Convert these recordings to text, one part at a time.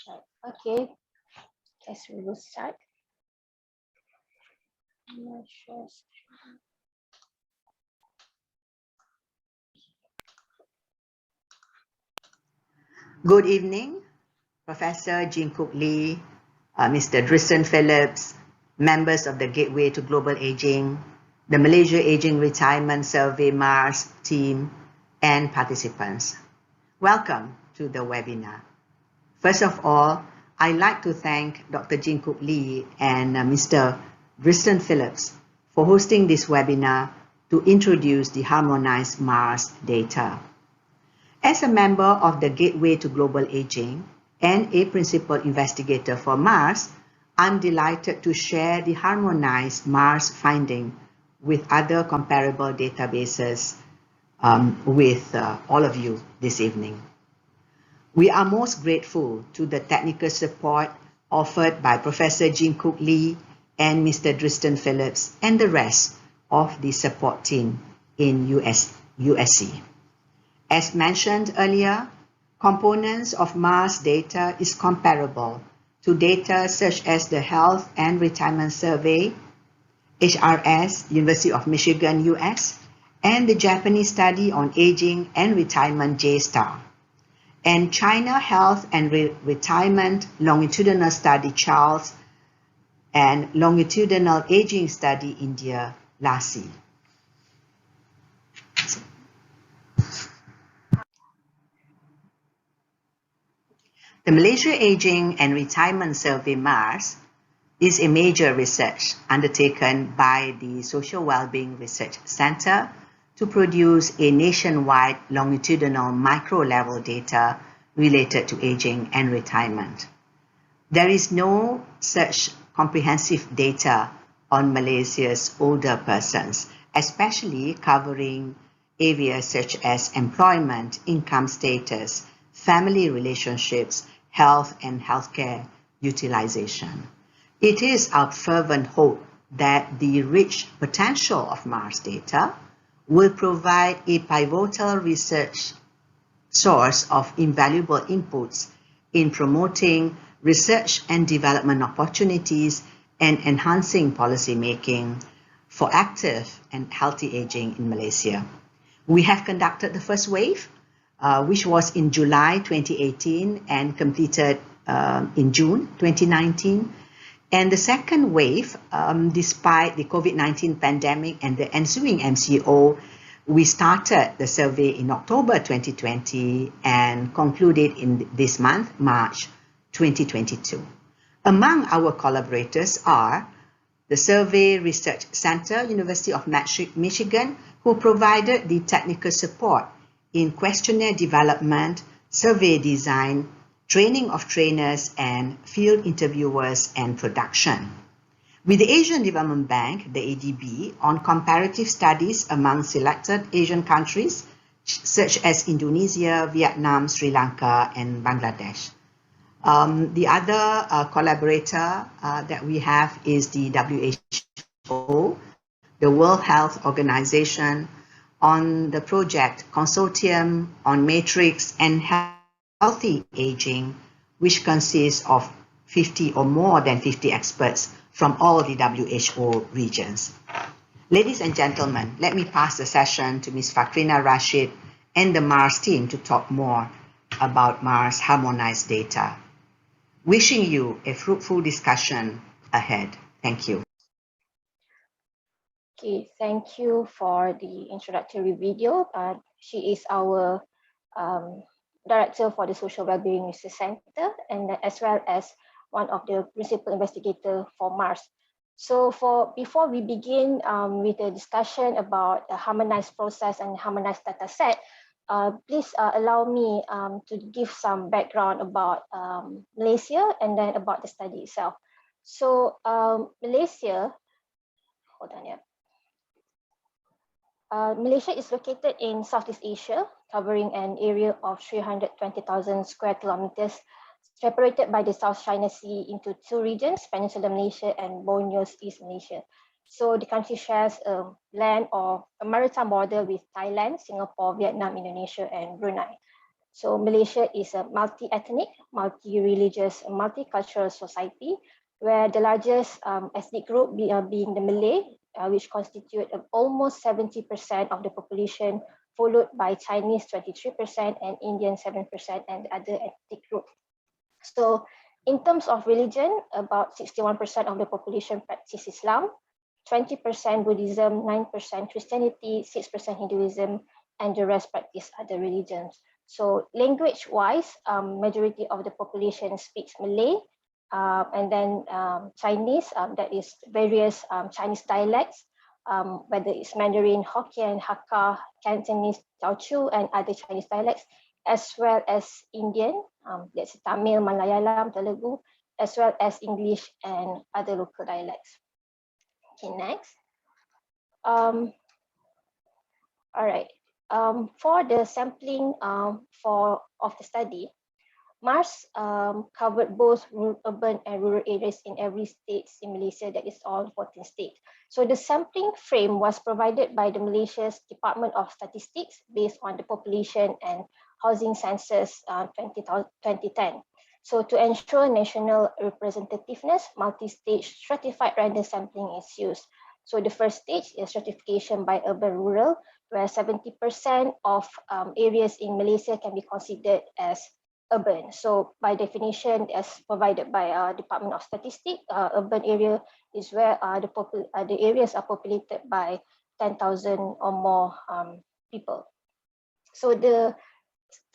Okay, guess we will start. Good evening, Professor Jean Cook Lee, Mr. Tristan Phillips, members of the Gateway to Global Aging, the Malaysia Aging Retirement Survey MARS team, and participants. Welcome to the webinar. First of all, I'd like to thank Dr. Jean Cook Lee and Mr. Tristan Phillips for hosting this webinar to introduce the Harmonized MARS data. As a member of the Gateway to Global Aging and a principal investigator for MARS, I'm delighted to share the Harmonized MARS finding with other comparable databases with all of you this evening. We are most grateful to the technical support offered by Professor Jean Cook Lee and Mr. Tristan Phillips and the rest of the support team in USC. As mentioned earlier, components of MARS data is comparable to data such as the Health and Retirement Survey, HRS, University of Michigan, US, and the Japanese Study on Aging and Retirement, JSTAR, and China Health and Retirement Longitudinal Study, Charles, and Longitudinal Aging Study, India, LASI. The Malaysia Aging and Retirement Survey MARS is a major research undertaken by the Social Wellbeing Research Centre to produce a nationwide longitudinal micro-level data related to aging and retirement. There is no such comprehensive data on Malaysia's older persons, especially covering areas such as employment, income status, family relationships, health and healthcare utilization. It is our fervent hope that the rich potential of MARS data will provide a pivotal research source of invaluable inputs in promoting research and development opportunities and enhancing policy making for active and healthy aging in Malaysia. We have conducted the first wave, which was in July 2018 and completed in June 2019. And the second wave, despite the COVID-19 pandemic and the ensuing MCO, we started the survey in October 2020 and concluded in this month, March 2022. Among our collaborators are the Survey Research Center, University of Michigan, who provided the technical support in questionnaire development, survey design, training of trainers and field interviewers and production. With the Asian Development Bank, the ADB, on comparative studies among selected Asian countries such as Indonesia, Vietnam, Sri Lanka, and Bangladesh. The other collaborator that we have is the WHO, the World Health Organization, on the project Consortium on Matrix and Healthy Aging, which consists of 50 or more than 50 experts from all the WHO regions. Ladies and gentlemen, let me pass the session to Ms. Fakrina Rashid and the MARS team to talk more about MARS harmonized data. Wishing you a fruitful discussion ahead. Thank you. Okay, thank you for the introductory video. She is our Director for the Social Wellbeing Research Center, and as well as one of the principal investigators for MARS. So before we begin with the discussion about the harmonized process and harmonized data set, please allow me to give some background about Malaysia and then about the study itself. So Malaysia, hold on, yeah. Malaysia is located in Southeast Asia, covering an area of 320,000 square kilometers, separated by the South China Sea into two regions, Peninsular Malaysia and Borneo's East Malaysia. So the country shares a land or a maritime border with Thailand, Singapore, Vietnam, Indonesia, and Brunei. So Malaysia is a multi-ethnic, multi-religious, multicultural society where the largest ethnic group being the Malay, which constitute almost 70% of the population, followed by Chinese 23% and Indian 7% and other ethnic groups. So in terms of religion, about 61% of the population practice Islam, 20% Buddhism, 9% Christianity, 6% Hinduism, and the rest practice other religions. So language-wise, majority of the population speaks Malay, and then Chinese, that is various Chinese dialects, whether it's Mandarin, Hokkien, Hakka, Cantonese, Teochew, and other Chinese dialects, as well as Indian, that's Tamil, Malayalam, Telugu, as well as English and other local dialects. Okay, next. All right. For the sampling of the study, MARS covered both urban and rural areas in every state in Malaysia, that is all 14 states. So the sampling frame was provided by the Malaysia's Department of Statistics based on the population and housing census 2010. So to ensure national representativeness, multi-stage stratified random sampling is used. So the first stage is stratification by urban-rural, where 70% of areas in Malaysia can be considered as urban. So by definition, as provided by Department of Statistics, urban area is where the areas are populated by 10,000 or more people. So the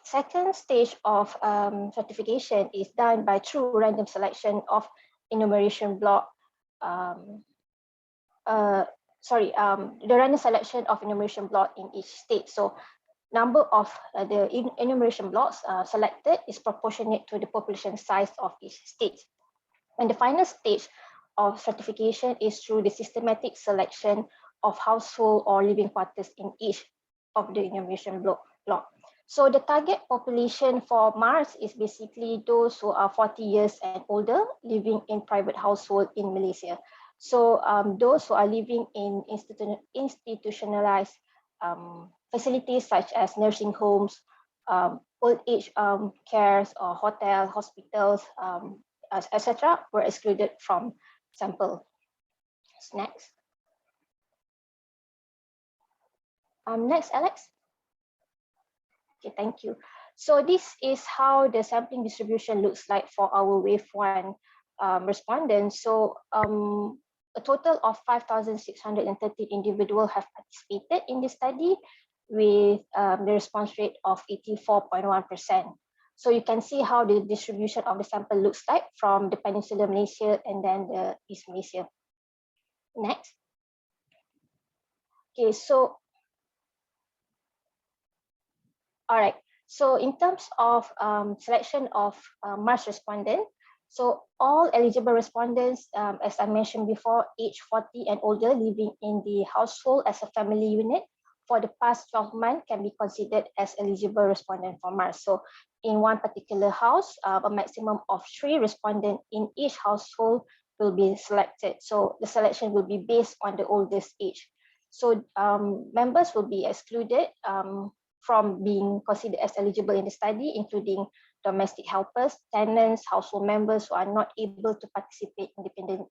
second stage of certification is done by through random selection of enumeration block. The random selection of enumeration block in each state. So number of the enumeration blocks selected is proportionate to the population size of each state. And the final stage of certification is through the systematic selection of household or living quarters in each of the enumeration block. So the target population for MARS is basically those who are 40 years and older living in private household in Malaysia. So those who are living in institutionalized facilities such as nursing homes, old age cares or hotel, hospitals, etc. were excluded from sample. Next. Next, Alex. Okay, thank you. So this is how the sampling distribution looks like for our wave 1 respondents. So a total of 5,613 individuals have participated in this study with the response rate of 84.1%. So you can see how the distribution of the sample looks like from the Peninsular Malaysia and then the East Malaysia. Next. Okay, so all right. So in terms of selection of MARS respondent, so all eligible respondents, as I mentioned before, age 40 and older living in the household as a family unit for the past 12 months can be considered as eligible respondent for MARS. So in one particular house, a maximum of 3 respondents in each household will be selected. So the selection will be based on the oldest age. So members will be excluded from being considered as eligible in the study, including domestic helpers, tenants, household members who are not able to participate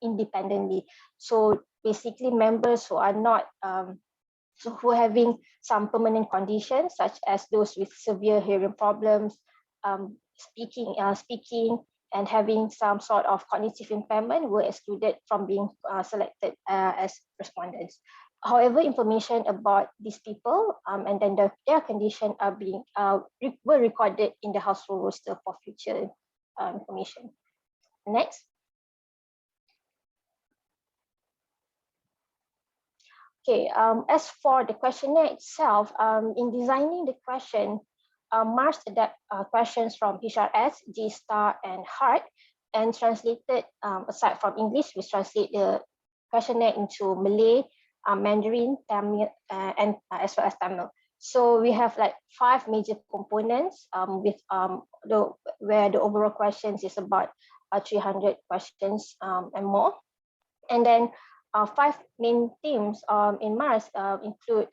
independently. So basically members who are not, who are having some permanent conditions, such as those with severe hearing problems, speaking and having some sort of cognitive impairment were excluded from being selected as respondents. However, information about these people and then their condition are being were recorded in the household roster for future information. Next. Okay, as for the questionnaire itself, in designing the question, MARS adapt questions from HRS, G-STAR, and HEART, and translated, aside from English, we translate the questionnaire into Malay, Mandarin, Tamil, and as well as Tamil. So we have like 5 major components with where the overall questions is about 300 questions and more. And then 5 main themes in MARS include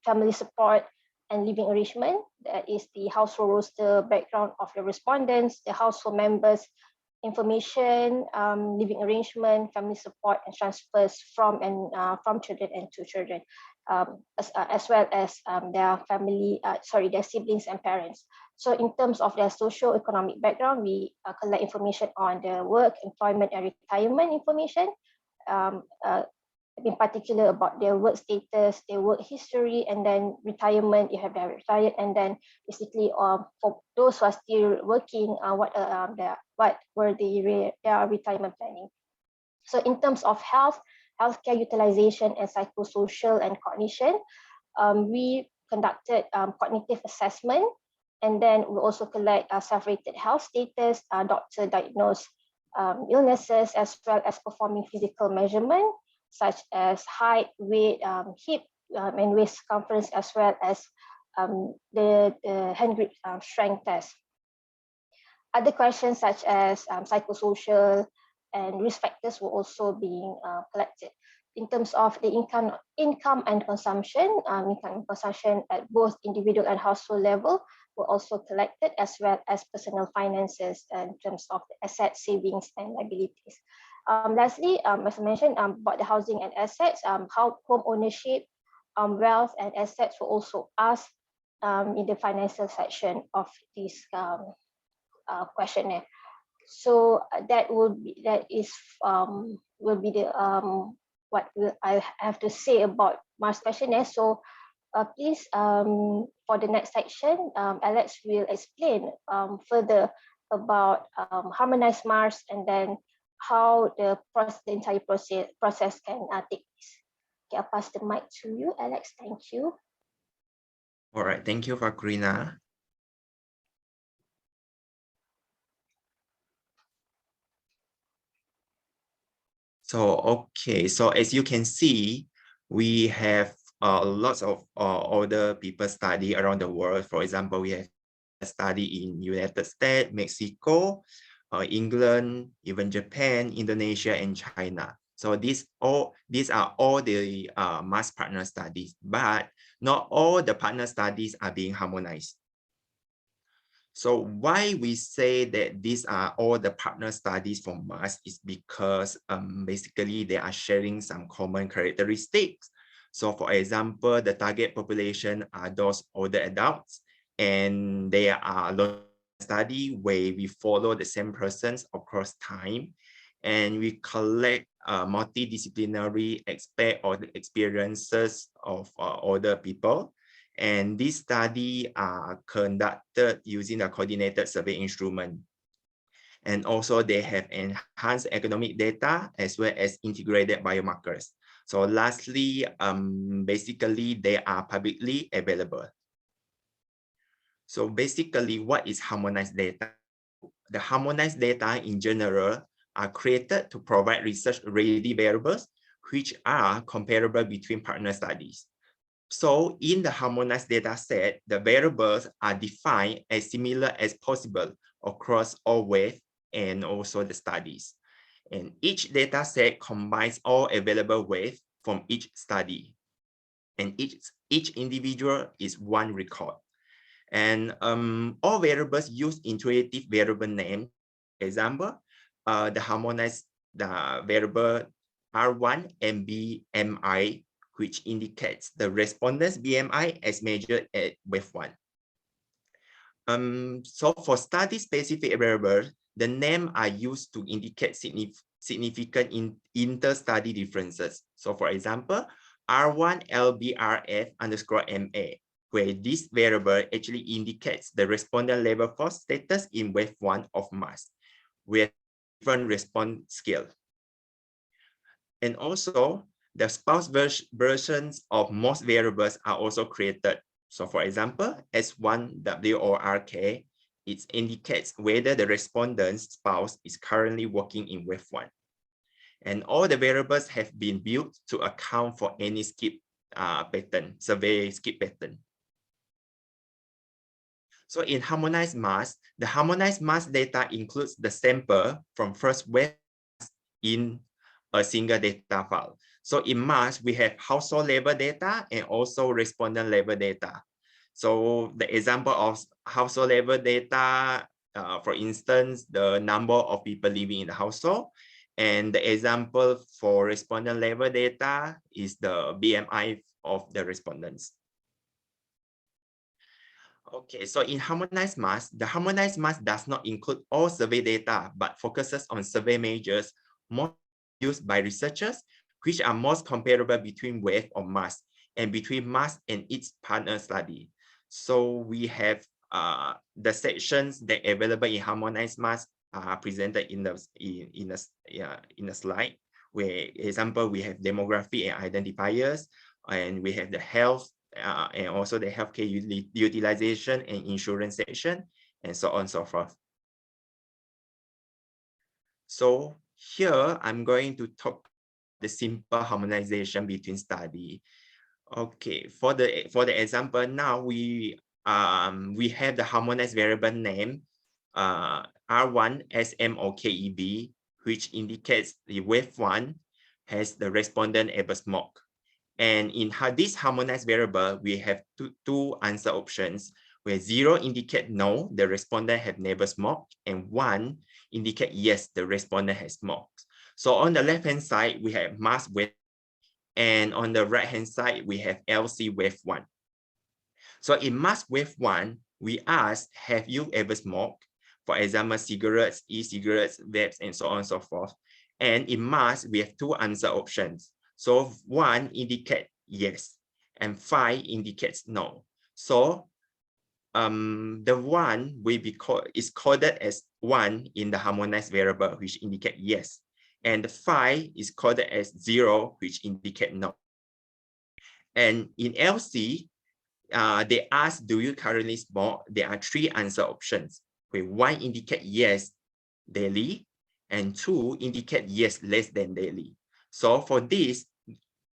family support, and living arrangement. That is the household roster, background of the respondents, the household members, information, living arrangement, family support, and transfers from children and to children, as well as their family, their siblings and parents. So in terms of their socio-economic background, we collect information on the work, employment, and retirement information. In particular about their work status, their work history, and then retirement, you have their retired, and then basically for those who are still working, what were their retirement planning. So in terms of healthcare utilization and psychosocial and cognition, we conducted cognitive assessment, and then we also collect self-rated health status, doctor diagnosed illnesses, as well as performing physical measurement such as height, weight, hip and waist circumference, as well as the hand grip strength test. Other questions such as psychosocial and risk factors were also being collected. In terms of the income and consumption, at both individual and household level were also collected, as well as personal finances in terms of the assets, savings, and liabilities. Lastly, as I mentioned, about the housing and assets, how home ownership, wealth, and assets were also asked in the financial section of this questionnaire. So that will be what I have to say about MARS questionnaire. So please, for the next section, Alex will explain further about Harmonized MARS, and then how the entire process can take place. Okay, I'll pass the mic to you, Alex. Thank you. All right, thank you, Fakrina. So, okay, so as you can see, we have lots of other people study around the world. For example, we have a study in United States, Mexico, England, even Japan, Indonesia, and China. So these are all the MARS partner studies, but not all the partner studies are being harmonized. So why we say that these are all the partner studies from MARS is because basically they are sharing some common characteristics. So for example, the target population are those older adults, and there are study where we follow the same persons across time, and we collect multidisciplinary experiences of older people. And this study are conducted using a coordinated survey instrument. And also they have enhanced economic data as well as integrated biomarkers. So lastly, basically they are publicly available. So basically, what is harmonized data? The harmonized data in general are created to provide research-ready variables which are comparable between partner studies. So in the harmonized data set, the variables are defined as similar as possible across all weights and also the studies. And each data set combines all available weights from each study. And each individual is one record. And all variables use intuitive variable name. For example, the harmonized variable R1 and BMI, which indicates the respondent's BMI as measured at wave 1. So for study-specific variables, the names are used to indicate significant inter-study differences. So for example, R1 LBRF _ MA, where this variable actually indicates the respondent level 4 status in wave 1 of MARS with different response scale. And also, the spouse versions of most variables are also created. So for example, S1 WORK, it indicates whether the respondent's spouse is currently working in wave 1. And all the variables have been built to account for any skip pattern, survey skip pattern. So in Harmonized MARS, the Harmonized MARS data includes the sample from first wave in a single data file. So in MARS, we have household level data and also respondent level data. So the example of household level data, for instance, the number of people living in the household. And the example for respondent level data is the BMI of the respondents. Okay, so in Harmonized MARS, the Harmonized MARS does not include all survey data, but focuses on survey measures most used by researchers, which are most comparable between WAVE or MARS and between MARS and its partner study. So we have the sections that are available in Harmonized MARS are presented in a slide. Where, example, we have demography and identifiers, and we have the health, and also the healthcare utilization and insurance section, and so on and so forth. So here I'm going to talk the simple harmonization between study. Okay, for the example now we have the harmonized variable name R1 SMOKEB, which indicates the wave 1 has the respondent ever smoke. And in this harmonized variable, we have two answer options, where 0 indicate no, the respondent have never smoked, and 1 indicate yes, the respondent has smoked. So on the left-hand side, we have MARS wave, and on the right-hand side, we have LC wave 1. So in MARS wave 1, we ask, have you ever smoked? For example, cigarettes, e-cigarettes, vapes, and so on and so forth. And in MARS, we have two answer options. So 1 indicates yes, and 5 indicates no. So the 1 will be is coded as 1 in the harmonized variable, which indicate yes. And the 5 is coded as 0, which indicate no. And in LC, they ask, do you currently smoke? There are 3 answer options, where 1 indicate yes, daily, and 2 indicate yes, less than daily. So for this,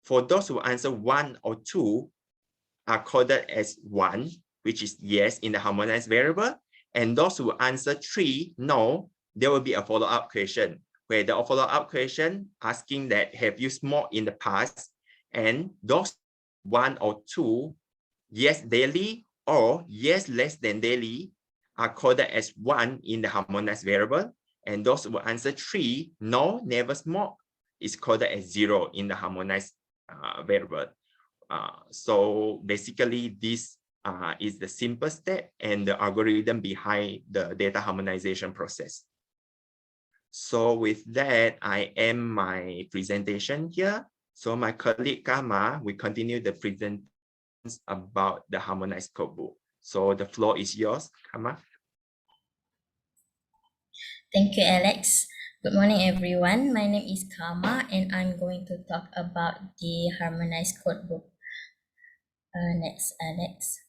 for those who answer 1 or 2 are coded as 1, which is yes in the harmonized variable. And those who answer 3, no, there will be a follow-up question, where the follow-up question asking that, have you smoked in the past? And those 1 or 2, yes daily or yes less than daily, are coded as 1 in the harmonized variable. And those who answer 3, no, never smoke, is coded as 0 in the harmonized variable. So basically, this is the simple step and the algorithm behind the data harmonization process. So with that, I end my presentation here. So my colleague Kama will continue the presentation about the harmonized codebook. So the floor is yours, Kama. Thank you, Alex. Good morning, everyone. My name is Kama, and I'm going to talk about the harmonized codebook. Next, Alex.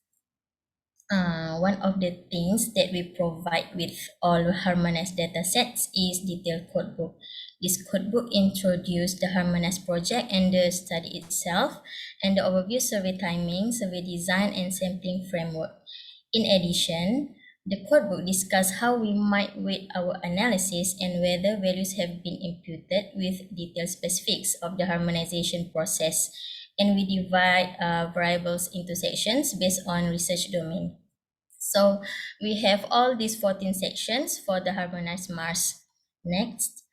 One of the things that we provide with all harmonized data sets is detailed codebook. This codebook introduces the harmonized project and the study itself, and the overview, survey timing, survey design, and sampling framework. In addition, the codebook discusses how we might weight our analysis and whether values have been imputed with detailed specifics of the harmonization process. And we divide variables into sections based on research domain. So we have all these 14 sections for the Harmonized MARS. Next.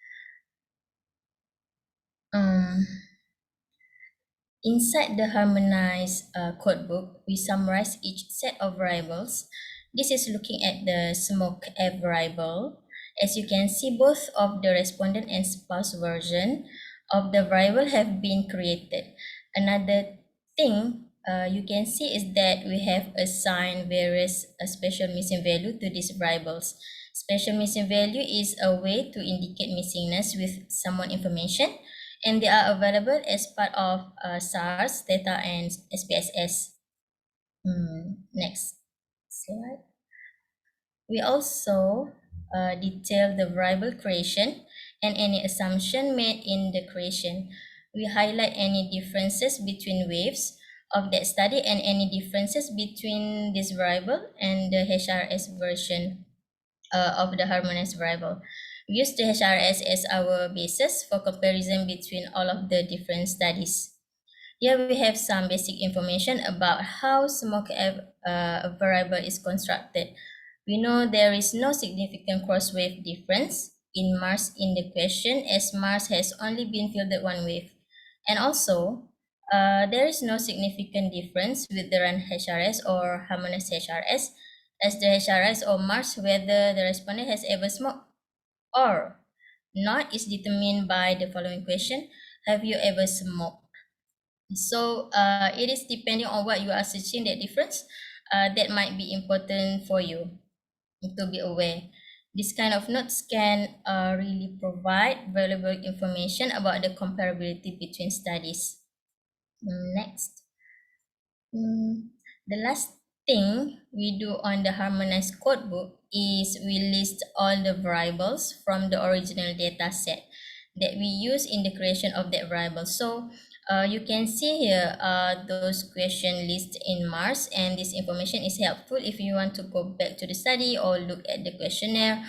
Inside the Harmonized codebook, we summarize each set of variables. This is looking at the smoke F variable. As you can see, both of the respondent and spouse version of the variable have been created. Another thing you can see is that we have assigned various special missing value to these variables. Special missing value is a way to indicate missingness with someone information, and they are available as part of SARS, Stata, and SPSS. Next slide. We also detail the variable creation and any assumption made in the creation. We highlight any differences between waves of that study and any differences between this variable and the HRS version of the harmonized variable. We use the HRS as our basis for comparison between all of the different studies. Here we have some basic information about how smoke variable is constructed. We know there is no significant cross-wave difference in Mars in the question, as Mars has only been fielded one wave. And also, there is no significant difference with the run HRS or harmonized HRS, as the HRS or Mars whether the respondent has ever smoked or not is determined by the following question: have you ever smoked? So it is depending on what you are searching, that difference that might be important for you to be aware. This kind of notes can really provide valuable information about the comparability between studies. Next. The last thing we do on the harmonized codebook is we list all the variables from the original data set that we use in the creation of that variable. So you can see here those question lists in Mars, and this information is helpful if you want to go back to the study or look at the questionnaire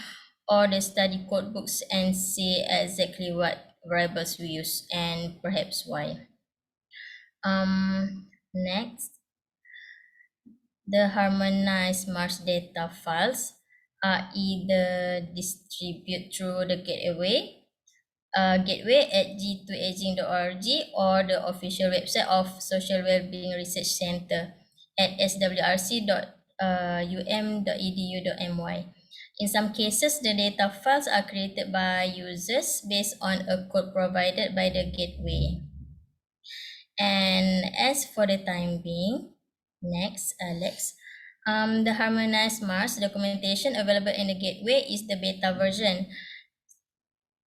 or the study codebooks and see exactly what variables we use and perhaps why. Next, the harmonized MARS data files are either distributed through the gateway@g2aging.org or the official website of Social Wellbeing Research Center at swrc.um.edu.my. In some cases, the data files are created by users based on a code provided by the gateway. And as for the time being, next, Alex, the harmonized MARS documentation available in the gateway is the beta version.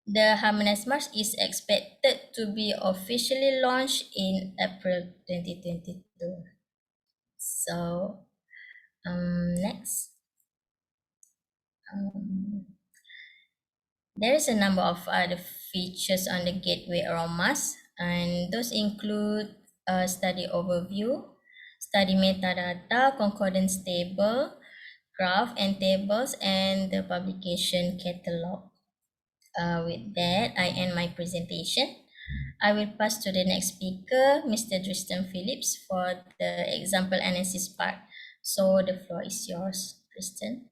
The harmonized MARS is expected to be officially launched in April 2022. So, next. There is a number of other features on the gateway around MARS, and those include a study overview, study metadata, concordance table, graph and tables, and the publication catalog. With that, I end my presentation. I will pass to the next speaker, Mr. Tristan Phillips, for the example analysis part. So the floor is yours, Tristan.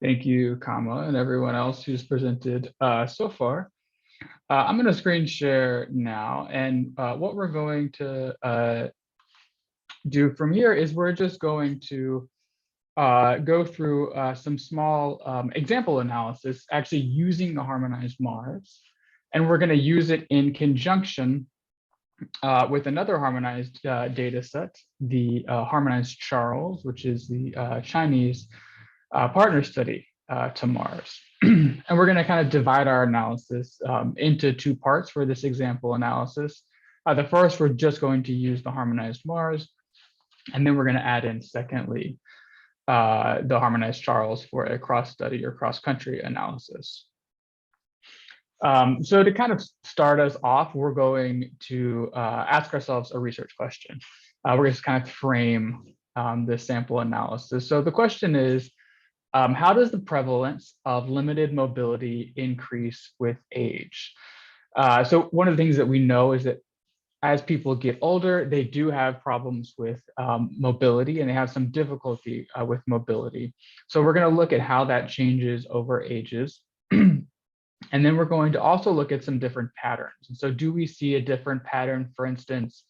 Thank you, Kama, and everyone else who's presented so far. I'm going to screen share now, and what we're going to do from here is we're just going to go through some small example analysis, actually using the harmonized MARS, and we're going to use it in conjunction with another harmonized data set, the harmonized Charles, which is the Chinese partner study to Mars. And we're going to kind of divide our analysis into two parts for this example analysis. The first, we're just going to use the harmonized MARS, and then we're going to add in, secondly, the harmonized Charles for a cross-study or cross-country analysis. So to kind of start us off, we're going to ask ourselves a research question. We're going to kind of frame this sample analysis. So the question is, how does the prevalence of limited mobility increase with age? So one of the things that we know is that as people get older, they do have problems with mobility, and they have some difficulty with mobility. So we're going to look at how that changes over ages. And then we're going to also look at some different patterns. And so do we see a different pattern, for instance,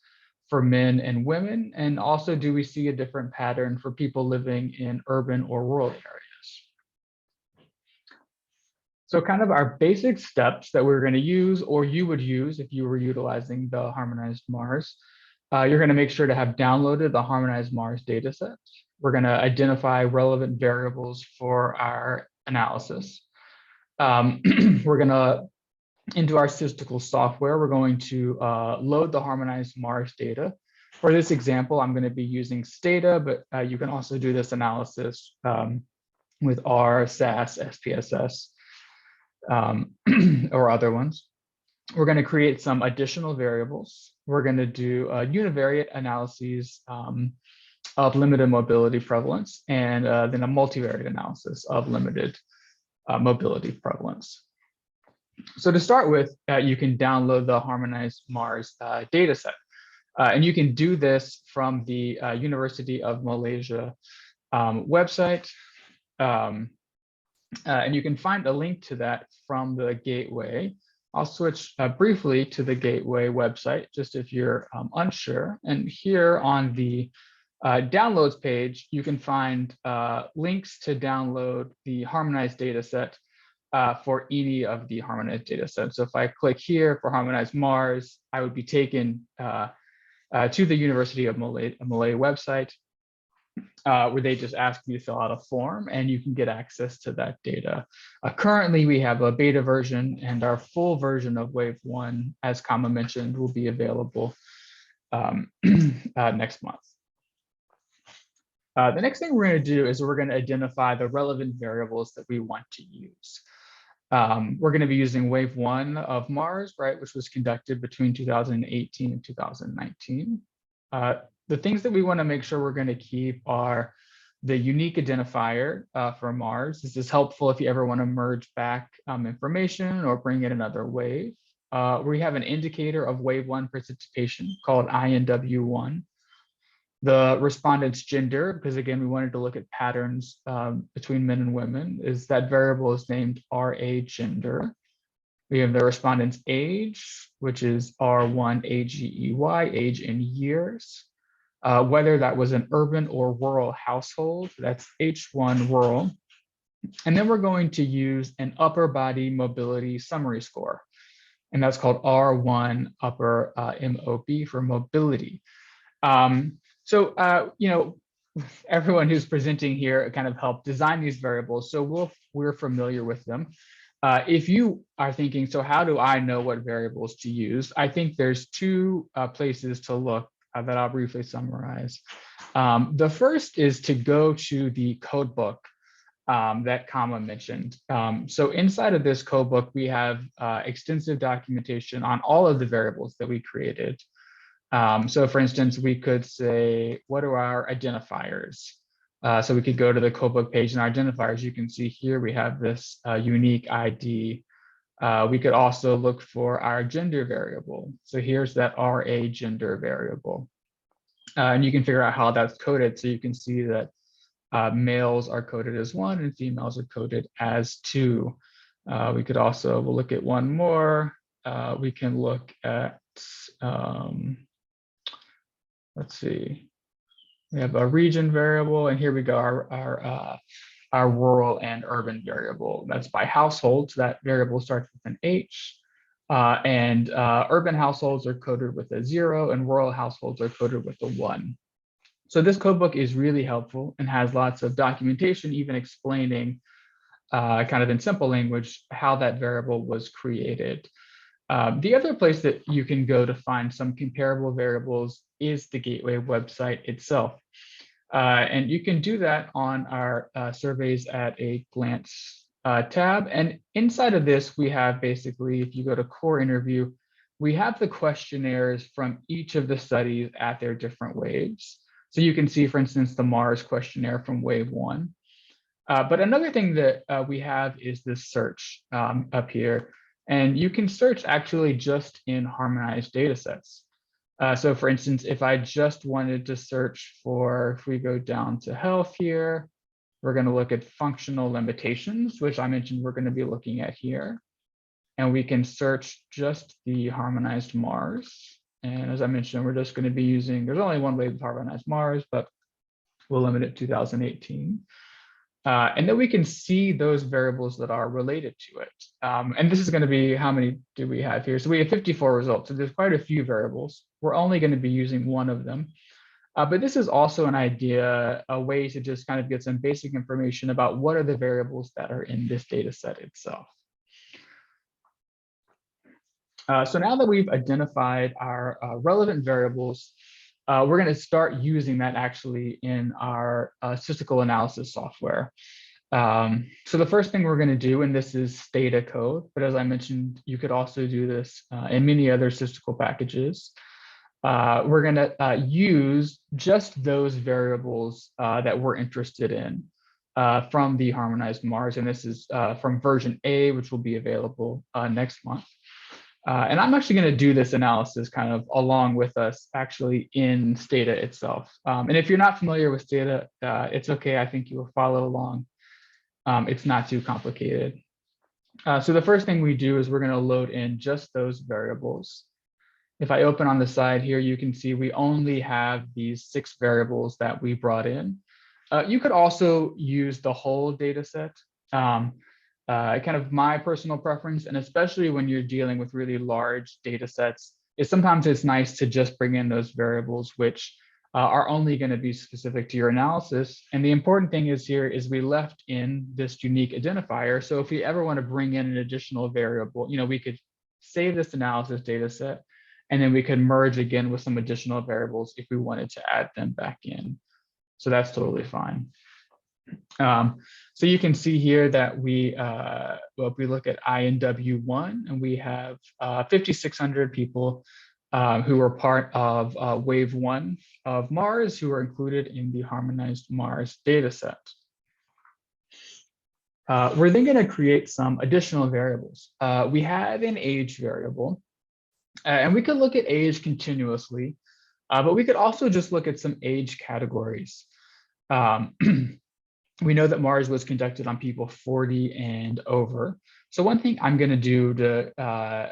for men and women? And also, do we see a different pattern for people living in urban or rural areas? So kind of our basic steps that we're going to use, or you would use if you were utilizing the harmonized MARS. You're going to make sure to have downloaded the harmonized MARS dataset. We're going to identify relevant variables for our analysis. We're going to, into our statistical software, we're going to load the harmonized MARS data. For this example, I'm going to be using Stata, but you can also do this analysis with R, SAS, SPSS, or other ones. We're going to create some additional variables. We're going to do univariate analyses of limited mobility prevalence, and then a multivariate analysis of limited mobility prevalence. So to start with, you can download the Harmonized MARS dataset. And you can do this from the University of Malaysia website. And you can find a link to that from the Gateway. I'll switch briefly to the Gateway website, just if you're unsure. And here on the downloads page, you can find links to download the Harmonized dataset for any of the Harmonized datasets. So if I click here for Harmonized MARS, I would be taken to the University of Malay website, where they just ask you to fill out a form and you can get access to that data. Currently, we have a beta version, and our full version of Wave 1, as Kama mentioned, will be available next month. The next thing we're going to do is we're going to identify the relevant variables that we want to use. We're going to be using Wave 1 of MARS, right, which was conducted between 2018 and 2019. The things that we want to make sure we're going to keep are the unique identifier for MARS. This is helpful if you ever want to merge back information or bring in another wave. We have an indicator of Wave 1 precipitation called INW1. The respondent's gender, because again, we wanted to look at patterns between men and women, is that variable is named RA gender. We have the respondent's age, which is R1 AGEY, age in years. Whether that was an urban or rural household, that's H1 rural. And then we're going to use an upper body mobility summary score. And that's called R1 upper MOB for mobility. You know, everyone who's presenting here kind of helped design these variables, so we're familiar with them. If you are thinking, so how do I know what variables to use? I think there's two places to look that I'll briefly summarize. The first is to go to the codebook that Kama mentioned. So inside of this codebook, we have extensive documentation on all of the variables that we created. So for instance, we could say, what are our identifiers? So we could go to the codebook page and our identifiers, you can see here, we have this unique ID. We could also look for our gender variable. So here's that RA gender variable. And you can figure out how that's coded. So you can see that males are coded as 1 and females are coded as 2. We could also, we'll look at one more. We can look at, let's see, we have a region variable, and here we go, our rural and urban variable. That's by household, so that variable starts with an H. Urban households are coded with a 0, and rural households are coded with a 1. So this codebook is really helpful and has lots of documentation, even explaining kind of in simple language how that variable was created. The other place that you can go to find some comparable variables is the Gateway website itself. And you can do that on our surveys at a glance tab. And inside of this, we have basically, if you go to core interview, we have the questionnaires from each of the studies at their different waves. So you can see, for instance, the MARS questionnaire from wave 1. But another thing that we have is this search up here. And you can search actually just in harmonized datasets. So for instance, if I just wanted to search for, if we go down to health here, we're going to look at functional limitations, which I mentioned we're going to be looking at here. And we can search just the harmonized MARS. And as I mentioned, we're just going to be using, there's only one wave of harmonized MARS, but we'll limit it to 2018. And then we can see those variables that are related to it. And this is going to be, how many do we have here? So we have 54 results. So there's quite a few variables. We're only going to be using one of them. But this is also an idea, a way to just kind of get some basic information about what are the variables that are in this data set itself. So now that we've identified our relevant variables, we're going to start using that actually in our statistical analysis software. So the first thing we're going to do, and this is Stata code, but as I mentioned, you could also do this in many other statistical packages. we're going to use just those variables that we're interested in from the Harmonized MARS. And this is from version A, which will be available next month. And I'm actually going to do this analysis kind of along with us actually in Stata itself. And if you're not familiar with Stata, it's okay. I think you will follow along. It's not too complicated. So the first thing we do is we're going to load in just those variables. If I open on the side here, you can see we only have these 6 variables that we brought in. You could also use the whole data set. Kind of my personal preference, and especially when you're dealing with really large data sets, is sometimes it's nice to just bring in those variables which are only going to be specific to your analysis. And the important thing is here is we left in this unique identifier. So if we ever want to bring in an additional variable, we could save this analysis data set, and then we could merge again with some additional variables if we wanted to add them back in. So that's totally fine. So you can see here that we look at INW1, and we have 5,600 people who are part of wave 1 of MARS, who are included in the Harmonized MARS dataset. We're then going to create some additional variables. We have an age variable, and we could look at age continuously, but we could also just look at some age categories. We know that MARS was conducted on people 40 and over. So one thing I'm going to do to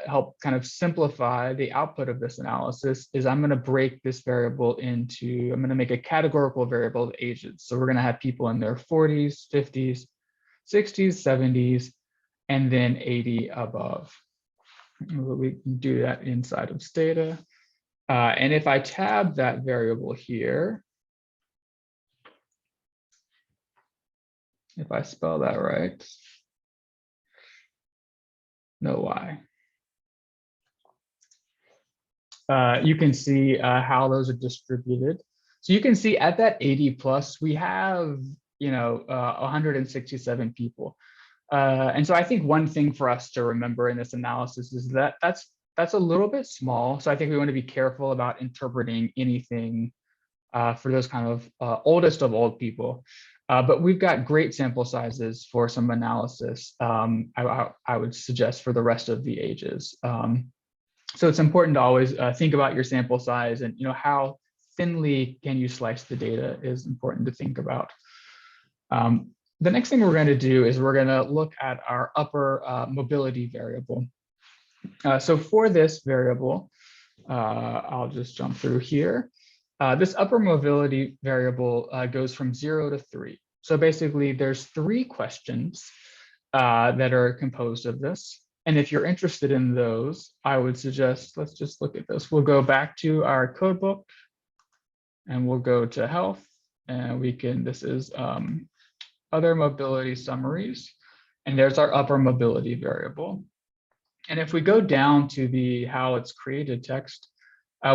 help kind of simplify the output of this analysis is I'm going to break this variable into, I'm going to make a categorical variable of ages. So we're going to have people in their 40s, 50s, 60s, 70s, and then 80 above. We can do that inside of Stata. And if I tab that variable here, if I spell that right, no Y. You can see how those are distributed. So you can see at that 80 plus, we have 167 people. And so I think one thing for us to remember in this analysis is that that's a little bit small. So I think we want to be careful about interpreting anything for those kind of oldest of old people. But we've got great sample sizes for some analysis, I would suggest, for the rest of the ages. So it's important to always think about your sample size, and how thinly can you slice the data is important to think about. The next thing we're going to do is we're going to look at our upper mobility variable. So for this variable, I'll just jump through here. This upper mobility variable goes from 0 to 3. So basically, there's 3 questions that are composed of this. And if you're interested in those, I would suggest, let's just look at this. We'll go back to our code book, and we'll go to health, and we can, this is other mobility summaries. And there's our upper mobility variable. And if we go down to the how it's created text,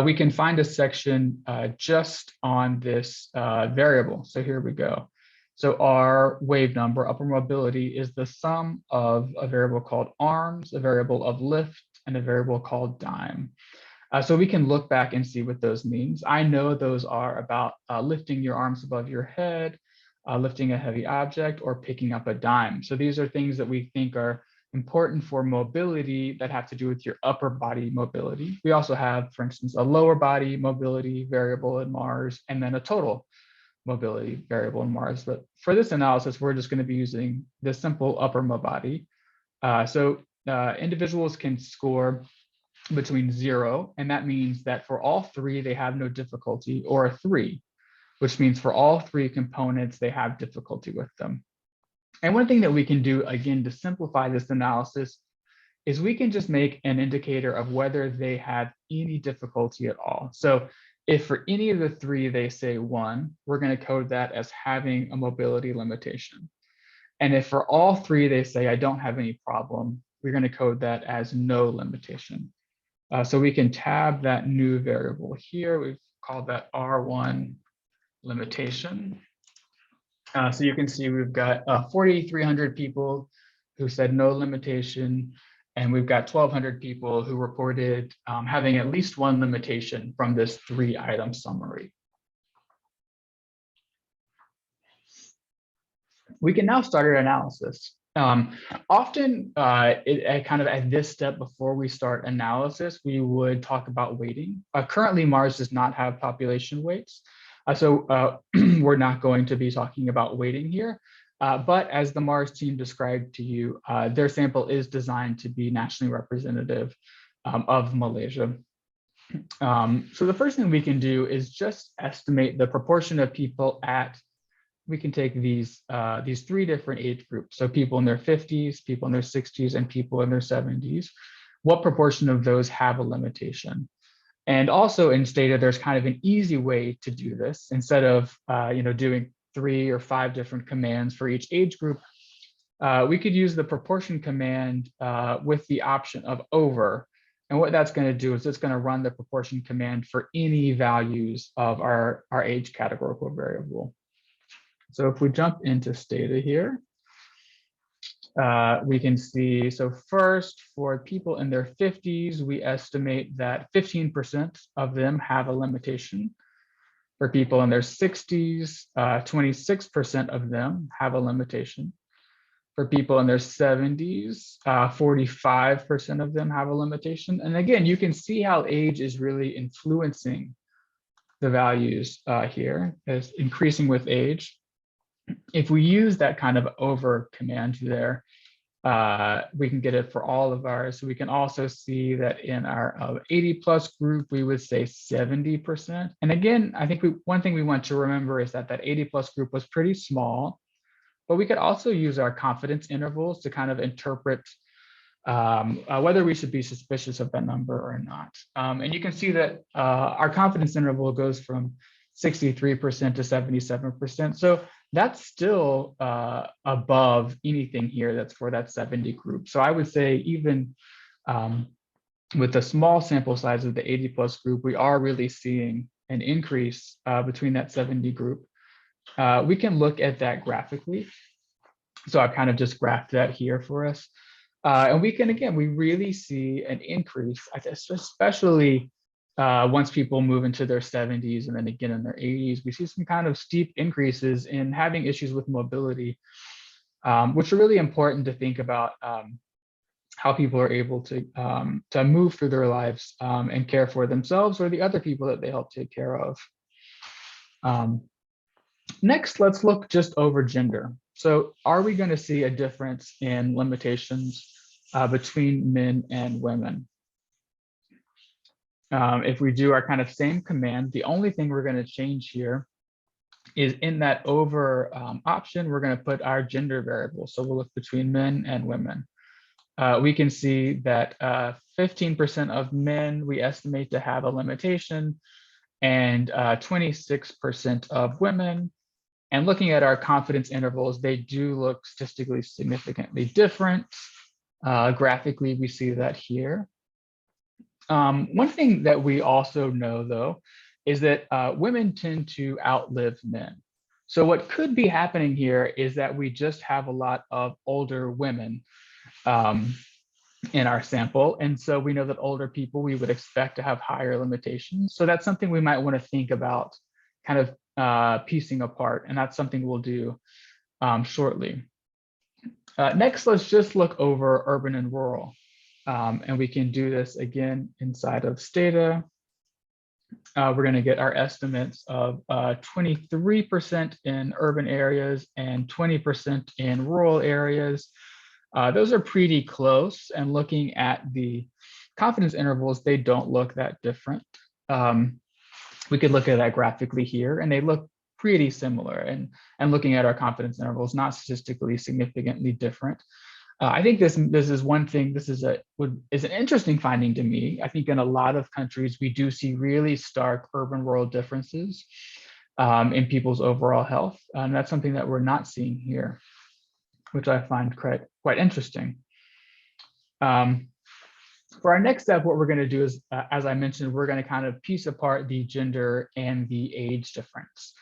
we can find a section just on this variable. So here we go. So our wave number, upper mobility, is the sum of a variable called arms, a variable of lift, and a variable called dime. So we can look back and see what those means. I know those are about lifting your arms above your head, lifting a heavy object, or picking up a dime. So these are things that we think are important for mobility that have to do with your upper body mobility. We also have, for instance, a lower body mobility variable in MARS, and then a total mobility variable in MARS. But for this analysis, we're just going to be using the simple upper mobility. So individuals can score between 0, and that means that for all 3, they have no difficulty, or a 3, which means for all 3 components, they have difficulty with them. And one thing that we can do, again, to simplify this analysis is we can just make an indicator of whether they have any difficulty at all. So if for any of the 3 they say 1, we're going to code that as having a mobility limitation. And if for all 3 they say I don't have any problem, we're going to code that as no limitation. So we can tab that new variable here. We've called that R1 limitation. So you can see we've got 4,300 people who said no limitation, And we've got 1,200 people who reported having at least one limitation from this 3-item summary. We can now start our analysis. Often, kind of at this step before we start analysis, we would talk about weighting. Currently, MARS does not have population weights, so we're not going to be talking about weighting here. But as the MARS team described to you, their sample is designed to be nationally representative of Malaysia. So the first thing we can do is just estimate the proportion of people we can take these 3 different age groups. So people in their 50s, people in their 60s, and people in their 70s. What proportion of those have a limitation? And also in Stata, there's kind of an easy way to do this. Instead of doing 3 or 5 different commands for each age group, we could use the proportion command with the option of over. And what that's going to do is it's going to run the proportion command for any values of our age categorical variable. So if we jump into Stata here, we can see, so first for people in their 50s, we estimate that 15% of them have a limitation. For people in their 60s, 26% of them have a limitation. For people in their 70s, 45% of them have a limitation. And again, you can see how age is really influencing the values here, as increasing with age. If we use that kind of over command there, we can get it for all of ours. So we can also see that in our 80 plus group, we would say 70%. And again, I think one thing we want to remember is that 80 plus group was pretty small, but we could also use our confidence intervals to kind of interpret whether we should be suspicious of that number or not. And you can see that our confidence interval goes from 63% to 77%. So that's still above anything here that's for that 70 group. So I would say even with the small sample size of the 80 plus group, we are really seeing an increase between that 70 group. We can look at that graphically. So I've kind of just graphed that here for us. And we can, again, we really see an increase, especially once people move into their 70s and then again in their 80s, we see some kind of steep increases in having issues with mobility, which are really important to think about how people are able to move through their lives and care for themselves or the other people that they help take care of. Next, let's look just over gender. So are we going to see a difference in limitations between men and women? If we do our kind of same command, the only thing we're going to change here is in that over option, we're going to put our gender variable. So we'll look between men and women. We can see that 15% of men we estimate to have a limitation and 26% of women. And looking at our confidence intervals, they do look statistically significantly different. Graphically, we see that here. One thing that we also know, though, is that women tend to outlive men. So what could be happening here is that we just have a lot of older women in our sample. And so we know that older people, we would expect to have higher limitations. So that's something we might want to think about kind of piecing apart. And that's something we'll do shortly. Next, let's just look over urban and rural. And we can do this again inside of Stata. We're going to get our estimates of 23% in urban areas and 20% in rural areas. Those are pretty close, and looking at the confidence intervals, they don't look that different. We could look at that graphically here, and they look pretty similar. And looking at our confidence intervals, not statistically significantly different. I think this is one thing. This is an interesting finding to me. I think in a lot of countries we do see really stark urban-rural differences in people's overall health, and that's something that we're not seeing here, which I find quite interesting. For our next step, what we're going to do is, as I mentioned, we're going to kind of piece apart the gender and the age difference.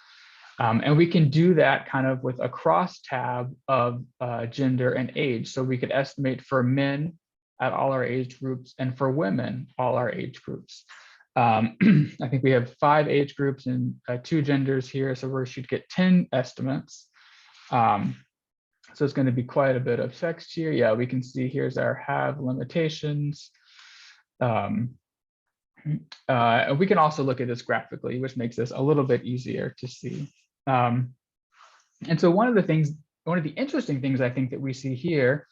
And we can do that kind of with a cross tab of gender and age. So we could estimate for men at all our age groups, and for women, all our age groups. I think we have 5 age groups and 2 genders here, so we should get 10 estimates. So it's going to be quite a bit of text here. Yeah, we can see here's our have limitations. We can also look at this graphically, which makes this a little bit easier to see. And so one of the interesting things I think that we see here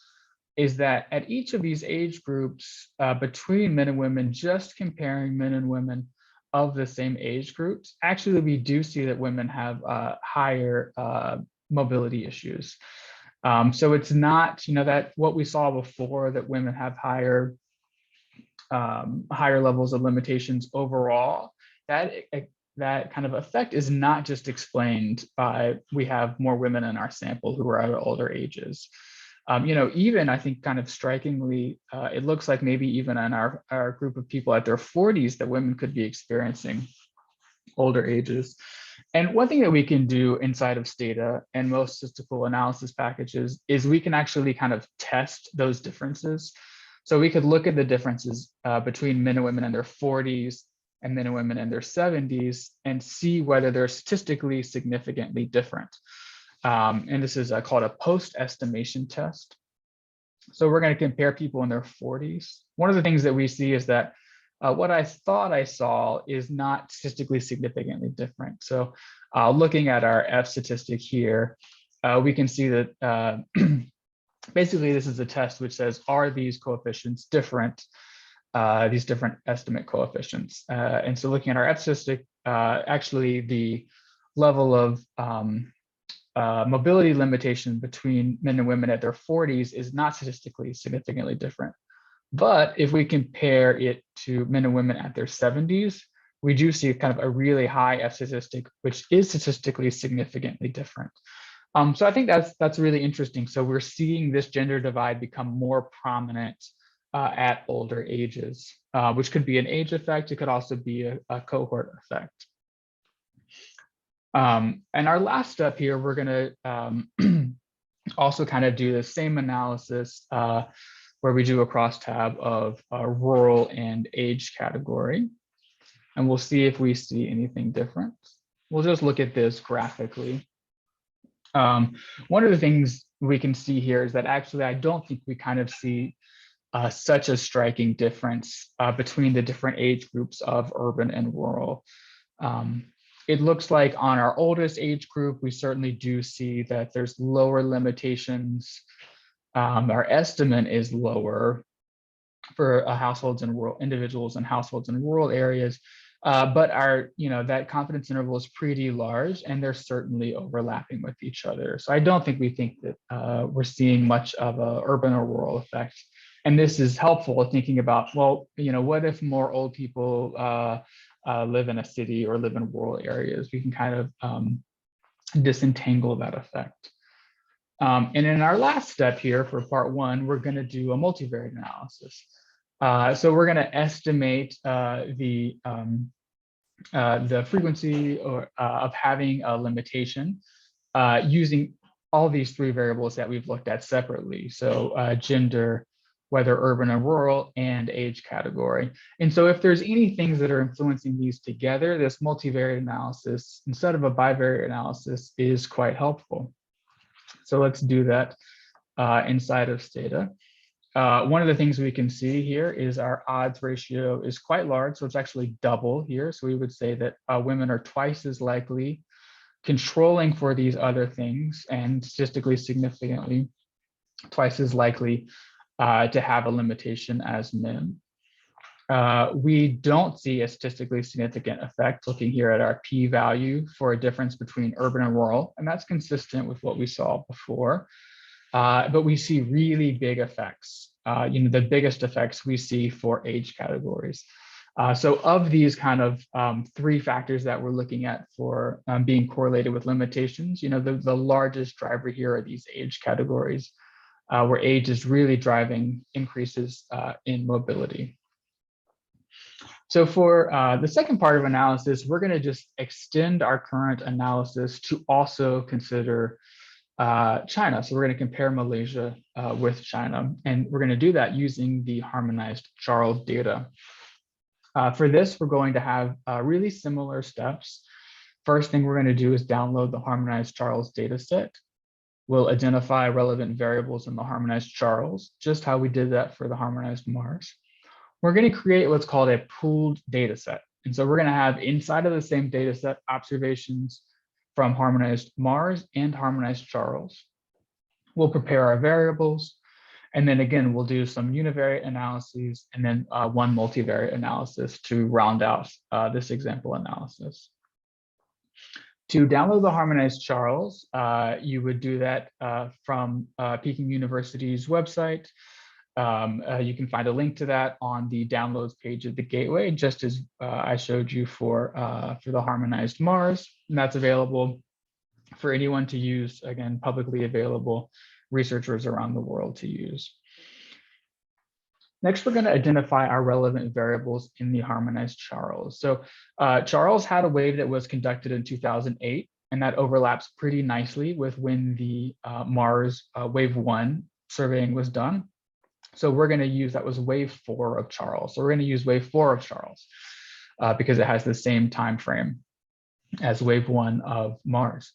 is that at each of these age groups between men and women, just comparing men and women of the same age groups, actually we do see that women have higher mobility issues. So it's not, that what we saw before, that women have higher levels of limitations overall, that kind of effect is not just explained by we have more women in our sample who are at older ages. Even I think kind of strikingly, it looks like maybe even in our group of people at their 40s that women could be experiencing older ages. And one thing that we can do inside of Stata and most statistical analysis packages is we can actually kind of test those differences. So we could look at the differences between men and women in their 40s and men and women in their 70s and see whether they're statistically significantly different. And this is called a post-estimation test. So we're going to compare people in their 40s. One of the things that we see is that what I thought I saw is not statistically significantly different. So looking at our F statistic here, we can see that basically this is a test which says, are these coefficients different, these different estimate coefficients? And so looking at our F statistic, actually the level of mobility limitation between men and women at their 40s is not statistically significantly different. But if we compare it to men and women at their 70s, we do see kind of a really high F statistic, which is statistically significantly different. So I think that's really interesting. So we're seeing this gender divide become more prominent at older ages, which could be an age effect. It could also be a cohort effect. And our last step here, we're going to also kind of do the same analysis where we do a crosstab of rural and age category. And we'll see if we see anything different. We'll just look at this graphically. One of the things we can see here is that actually I don't think we kind of see such a striking difference between the different age groups of urban and rural. It looks like on our oldest age group, we certainly do see that there's lower limitations. Our estimate is lower for households and rural individuals and households in rural areas, but our, that confidence interval is pretty large, and they're certainly overlapping with each other. So I don't think we think that we're seeing much of a urban or rural effect. And this is helpful thinking about, well, what if more old people live in a city or live in rural areas? We can kind of disentangle that effect. And in our last step here for part 1, we're going to do a multivariate analysis. So we're going to estimate the frequency of having a limitation using all these 3 variables that we've looked at separately. So gender, whether urban or rural, and age category. And so if there's any things that are influencing these together, this multivariate analysis, instead of a bivariate analysis, is quite helpful. So let's do that inside of Stata. One of the things we can see here is our odds ratio is quite large, so it's actually double here. So we would say that women are twice as likely controlling for these other things, and statistically significantly twice as likely to have a limitation as men. We don't see a statistically significant effect looking here at our p-value for a difference between urban and rural, and that's consistent with what we saw before. But we see really big effects, the biggest effects we see for age categories. So of these kind of 3 factors that we're looking at for being correlated with limitations, the largest driver here are these age categories, where age is really driving increases in mobility. So for the second part of analysis, we're going to just extend our current analysis to also consider China. So we're going to compare Malaysia with China, and we're going to do that using the harmonized Charles data. For this, we're going to have really similar steps. First thing we're going to do is download the harmonized Charles dataset. We'll identify relevant variables in the harmonized Charles, just how we did that for the harmonized MARS. We're going to create what's called a pooled dataset. And so we're going to have inside of the same dataset observations from harmonized MARS and harmonized Charles. We'll prepare our variables. And then again, we'll do some univariate analyses and then one multivariate analysis to round out this example analysis. To download the harmonized Charles, you would do that from Peking University's website. You can find a link to that on the downloads page of the gateway, just as I showed you for the harmonized MARS. And that's available for anyone to use, again, publicly available, researchers around the world to use. Next, we're going to identify our relevant variables in the harmonized Charles. So Charles had a wave that was conducted in 2008, and that overlaps pretty nicely with when the MARS wave 1 surveying was done. So we're going to use, that was wave 4 of Charles. So we're going to use wave 4 of Charles because it has the same time frame as wave 1 of MARS.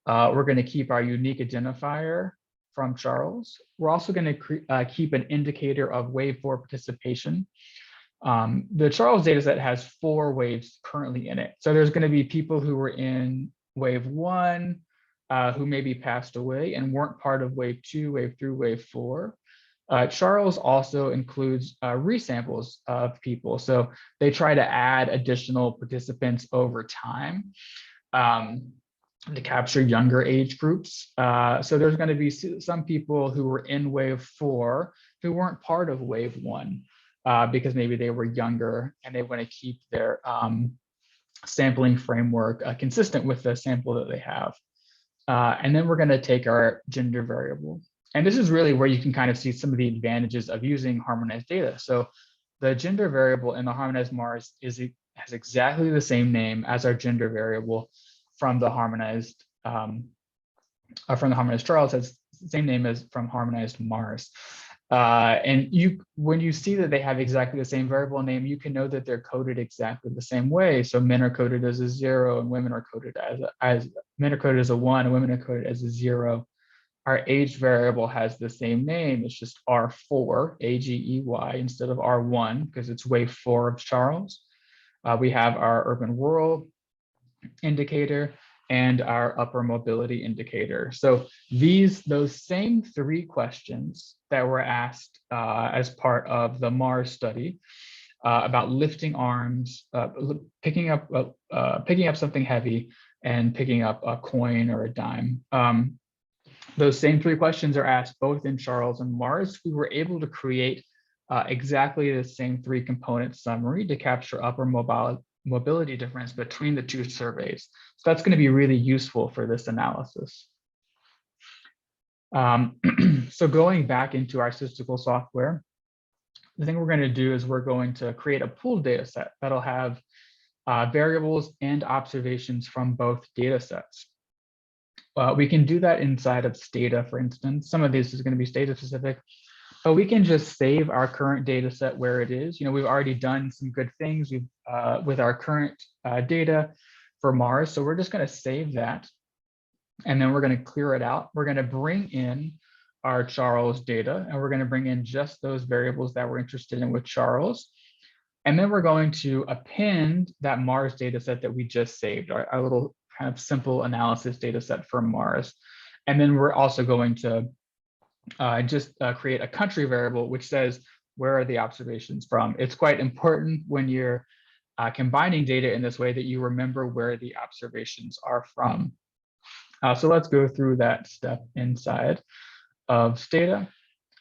We're going to keep our unique identifier from Charles. We're also going to keep an indicator of wave 4 participation. The Charles dataset has 4 waves currently in it. So there's going to be people who were in wave 1 who maybe passed away and weren't part of wave 2, wave 3, wave 4. Charles also includes resamples of people. So they try to add additional participants over time to capture younger age groups. So there's going to be some people who were in wave 4 who weren't part of wave 1 because maybe they were younger and they want to keep their sampling framework consistent with the sample that they have. And then we're going to take our gender variable. And this is really where you can kind of see some of the advantages of using harmonized data. So the gender variable in the harmonized MARS has exactly the same name as our gender variable from the harmonized Charles, has the same name as from harmonized MARS. And when you see that they have exactly the same variable name, you can know that they're coded exactly the same way. So men are coded as a 0 and women are coded men are coded as a 1 and women are coded as a 0. Our age variable has the same name. It's just R4, AGEY, instead of R1, because it's wave 4 of Charles. We have our urban rural indicator and our upper mobility indicator. So those same 3 questions that were asked as part of the MARS study about lifting arms, picking up something heavy, and picking up a coin or a dime. Those same 3 questions are asked both in Charles and MARS. We were able to create exactly the same 3 component summary to capture upper mobility difference between the 2 surveys. So that's going to be really useful for this analysis. So going back into our statistical software, the thing we're going to do is we're going to create a pooled data set that'll have variables and observations from both data sets. We can do that inside of Stata, for instance. Some of this is going to be Stata specific, but we can just save our current data set where it is. We've already done some good things with our current data for MARS. So we're just going to save that. And then we're going to clear it out. We're going to bring in our Charles data, and we're going to bring in just those variables that we're interested in with Charles. And then we're going to append that MARS data set that we just saved, our little kind of simple analysis data set for MARS. And then we're also going to create a country variable, which says, where are the observations from? It's quite important when you're combining data in this way that you remember where the observations are from. So let's go through that step inside of Stata.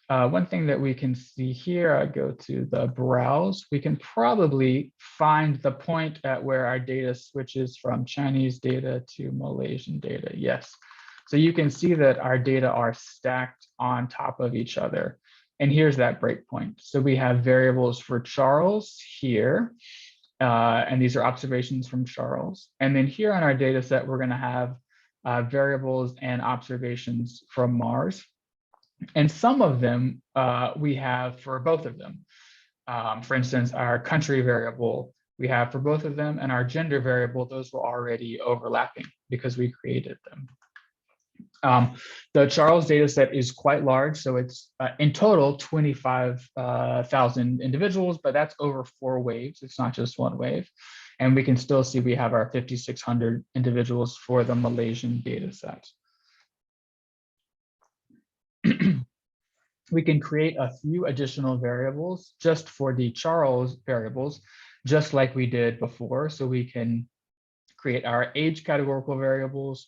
One thing that we can see here, I go to the browse, we can probably find the point at where our data switches from Chinese data to Malaysian data. Yes. So you can see that our data are stacked on top of each other. And here's that breakpoint. So we have variables for Charles here, and these are observations from Charles. And then here on our data set, we're going to have variables and observations from Mars. And some of them we have for both of them. For instance, our country variable we have for both of them, and our gender variable, those were already overlapping because we created them. The Charles data set is quite large, so it's in total 25,000 individuals, but that's over 4 waves. It's not just 1 wave. And we can still see we have our 5,600 individuals for the Malaysian data set. We can create a few additional variables just for the Charles variables, just like we did before. So we can create our age categorical variables.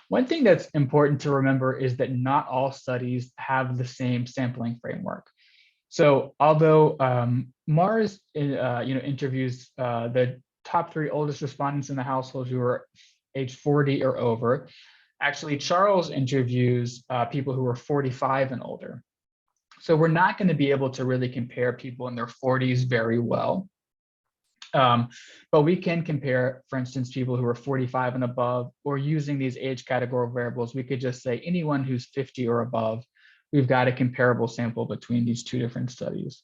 One thing that's important to remember is that not all studies have the same sampling framework. So although MARS interviews the top 3 oldest respondents in the household who are age 40 or over, actually Charles interviews people who are 45 and older. So we're not going to be able to really compare people in their 40s very well. But we can compare, for instance, people who are 45 and above, or using these age categorical variables, we could just say anyone who's 50 or above, we've got a comparable sample between these 2 different studies.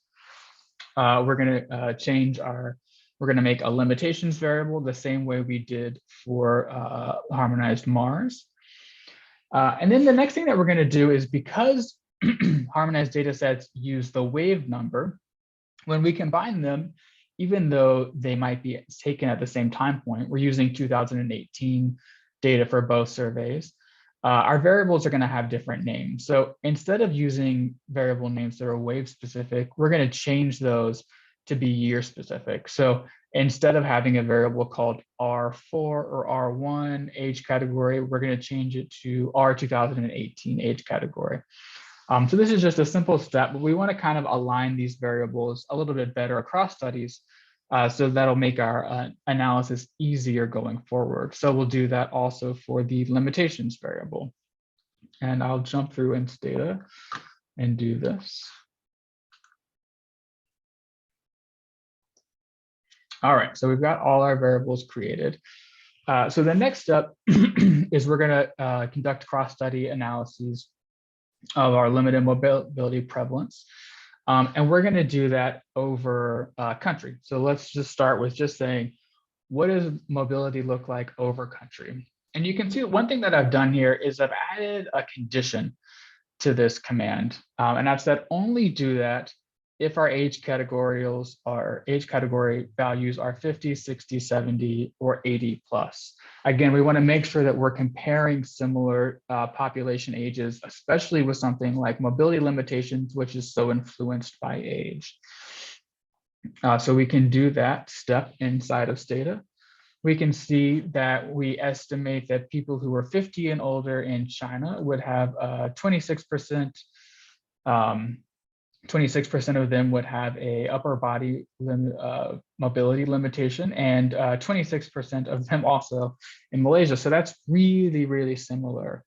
We're going to we're going to make a limitations variable the same way we did for Harmonized MARS. And then the next thing that we're going to do is, because harmonized data sets use the wave number, when we combine them, even though they might be taken at the same time point, we're using 2018 data for both surveys, our variables are going to have different names. So instead of using variable names that are wave specific, we're going to change those to be year specific. So instead of having a variable called R4 or R1 age category, we're going to change it to R2018 age category. So this is just a simple step, but we want to kind of align these variables a little bit better across studies. So that'll make our analysis easier going forward. So we'll do that also for the limitations variable. And I'll jump through in Stata and do this. All right, so we've got all our variables created. So the next step is we're going to conduct cross-study analyses of our limited mobility prevalence. And we're going to do that over country. So let's just start with just saying, what does mobility look like over country? And you can see one thing that I've done here is I've added a condition to this command. And I've said only do that if our age category values are 50, 60, 70, or 80 plus. Again, we want to make sure that we're comparing similar population ages, especially with something like mobility limitations, which is so influenced by age. So we can do that step inside of Stata. We can see that we estimate that people who are 50 and older in China would have 26%. 26% of them would have a upper body mobility limitation, and 26% of them also in Malaysia. So that's really, really similar.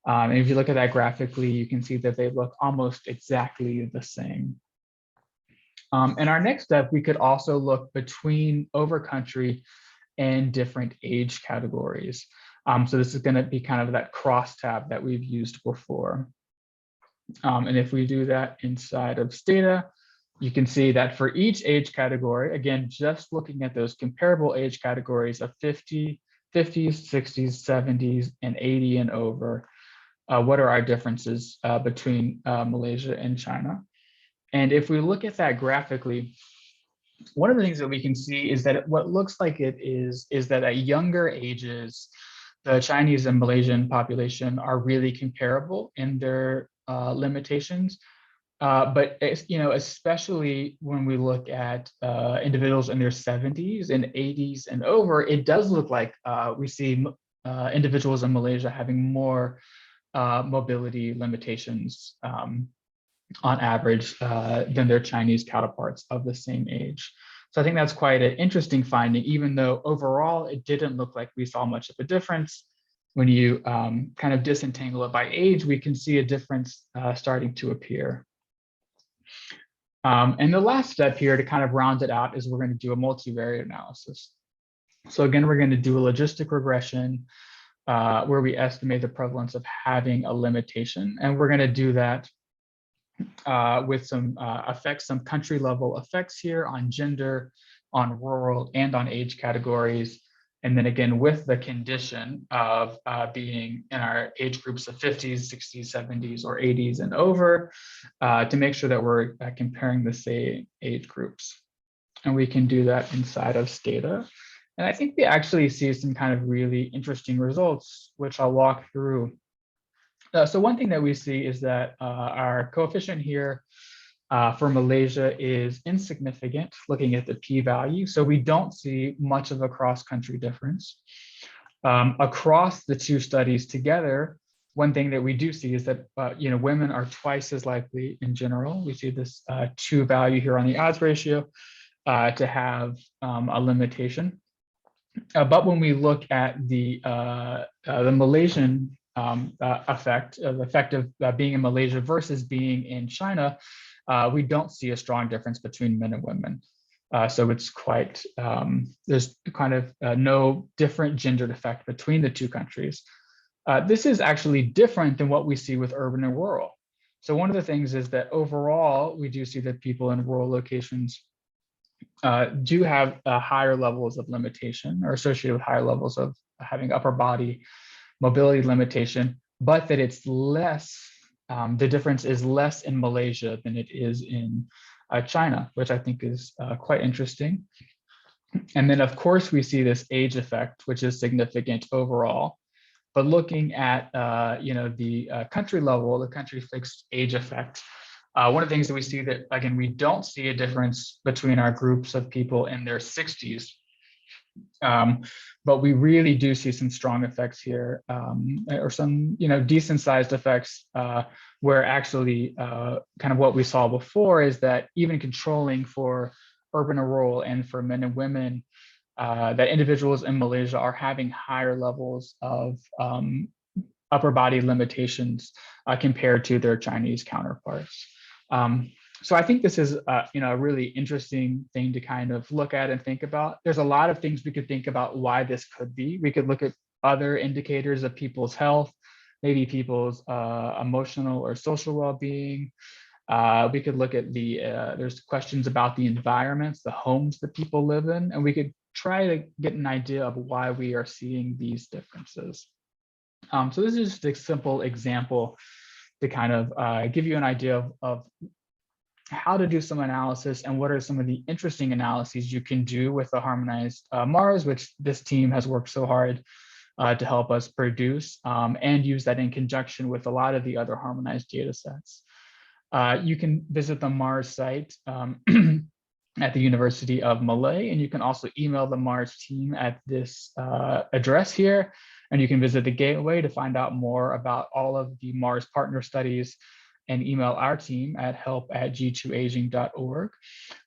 And if you look at that graphically, you can see that they look almost exactly the same. In our next step, we could also look between over country and different age categories. So this is going to be kind of that cross tab that we've used before. And if we do that inside of Stata, you can see that for each age category, again, just looking at those comparable age categories of 50s, 60s, 70s, and 80 and over, what are our differences between Malaysia and China? And if we look at that graphically, one of the things that we can see is that what looks like it is that at younger ages, the Chinese and Malaysian population are really comparable in their limitations, but especially when we look at individuals in their 70s and 80s and over, it does look like we see individuals in Malaysia having more mobility limitations on average than their Chinese counterparts of the same age. So I think that's quite an interesting finding, even though overall it didn't look like we saw much of a difference. When you kind of disentangle it by age, we can see a difference starting to appear. And the last step here to kind of round it out is we're going to do a multivariate analysis. So again, we're going to do a logistic regression where we estimate the prevalence of having a limitation. And we're going to do that with some effects, some country level effects here on gender, on rural, and on age categories. And then again, with the condition of being in our age groups of 50s, 60s, 70s, or 80s and over, to make sure that we're comparing the same age groups. And we can do that inside of Stata. And I think we actually see some kind of really interesting results, which I'll walk through. So one thing that we see is that our coefficient here for Malaysia is insignificant, looking at the p-value. So we don't see much of a cross-country difference. Across the two studies together, one thing that we do see is that women are twice as likely in general. We see this 2 value here on the odds ratio to have a limitation. But when we look at the Malaysian effect, the effect of being in Malaysia versus being in China, we don't see a strong difference between men and women. So it's quite, there's kind of no different gendered effect between the two countries. This is actually different than what we see with urban and rural. So one of the things is that overall, we do see that people in rural locations do have higher levels of limitation or associated with higher levels of having upper body mobility limitation, but that it's less, the difference is less in Malaysia than it is in China, which I think is quite interesting. And then of course we see this age effect, which is significant overall. But looking at the country level, the country fixed age effect, one of the things that we see that, again, we don't see a difference between our groups of people in their 60s. But we really do see some strong effects here, or some decent sized effects, where actually kind of what we saw before is that even controlling for urban and rural and for men and women, that individuals in Malaysia are having higher levels of upper body limitations compared to their Chinese counterparts. So I think this is a really interesting thing to kind of look at and think about. There's a lot of things we could think about why this could be. We could look at other indicators of people's health, maybe people's emotional or social well-being. We could look at there's questions about the environments, the homes that people live in, and we could try to get an idea of why we are seeing these differences. So this is just a simple example to kind of give you an idea of how to do some analysis and what are some of the interesting analyses you can do with the Harmonized MARS, which this team has worked so hard to help us produce, and use that in conjunction with a lot of the other harmonized data sets. You can visit the MARS site at the University of Malay, and you can also email the MARS team at this address here, and you can visit the gateway to find out more about all of the MARS partner studies and email our team at help@g2aging.org.